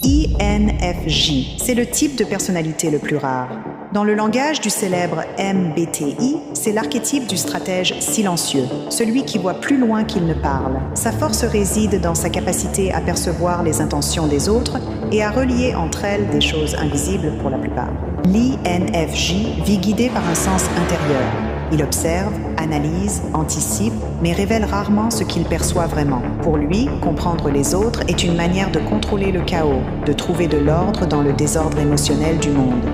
INFJ, c'est le type de personnalité le plus rare. Dans le langage du célèbre MBTI, c'est l'archétype du stratège silencieux, celui qui voit plus loin qu'il ne parle. Sa force réside dans sa capacité à percevoir les intentions des autres et à relier entre elles des choses invisibles pour la plupart. L'INFJ vit guidé par un sens intérieur. Il observe, analyse, anticipe, mais révèle rarement ce qu'il perçoit vraiment. Pour lui, comprendre les autres est une manière de contrôler le chaos, de trouver de l'ordre dans le désordre émotionnel du monde.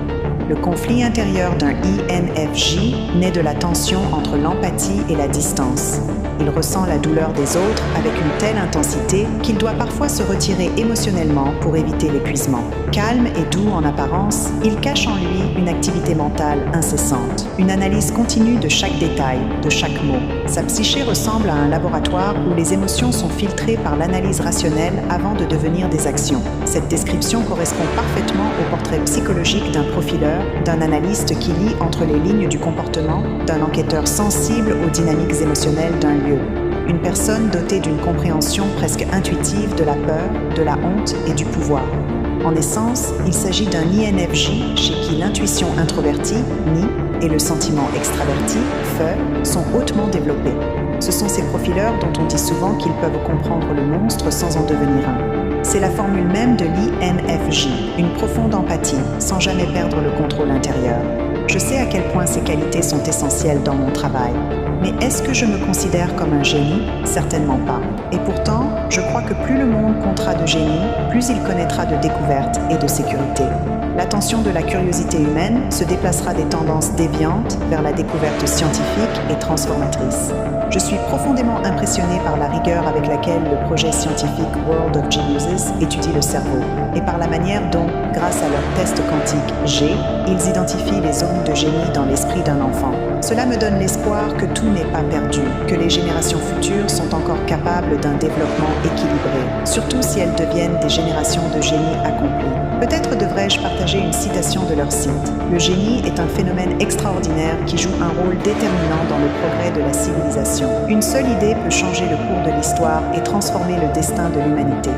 Le conflit intérieur d'un INFJ naît de la tension entre l'empathie et la distance. Il ressent la douleur des autres avec une telle intensité qu'il doit parfois se retirer émotionnellement pour éviter l'épuisement. Calme et doux en apparence, il cache en lui une activité mentale incessante, une analyse continue de chaque détail, de chaque mot. Sa psyché ressemble à un laboratoire où les émotions sont filtrées par l'analyse rationnelle avant de devenir des actions. Cette description correspond parfaitement au portrait psychologique d'un profileur, d'un analyste qui lit entre les lignes du comportement, d'un enquêteur sensible aux dynamiques émotionnelles d'un lieu. Une personne dotée d'une compréhension presque intuitive de la peur, de la honte et du pouvoir. En essence, il s'agit d'un INFJ chez qui l'intuition introvertie, NI, et le sentiment extraverti, FE, sont hautement développés. Ce sont ces profileurs dont on dit souvent qu'ils peuvent comprendre le monstre sans en devenir un. C'est la formule même de l'INFJ, une profonde empathie, sans jamais perdre le contrôle intérieur. Je sais à quel point ces qualités sont essentielles dans mon travail. Mais est-ce que je me considère comme un génie? Certainement pas. Et pourtant, je crois que plus le monde comptera de génie, plus il connaîtra de découvertes et de sécurité. L'attention de la curiosité humaine se déplacera des tendances déviantes vers la découverte scientifique et transformatrice. Je suis profondément impressionné par la rigueur avec laquelle le projet scientifique World of Geniuses étudie le cerveau et par la manière dont, grâce à leur test quantique G, ils identifient les zones de génie dans l'esprit d'un enfant. Cela me donne l'espoir que tout n'est pas perdu, que les générations futures sont encore capables d'un développement équilibré, surtout si elles deviennent des générations de génies accomplis. Peut-être devrais-je partager une citation de leur site. Le génie est un phénomène extraordinaire qui joue un rôle déterminant dans le progrès de la civilisation. Une seule idée peut changer le cours de l'histoire et transformer le destin de l'humanité.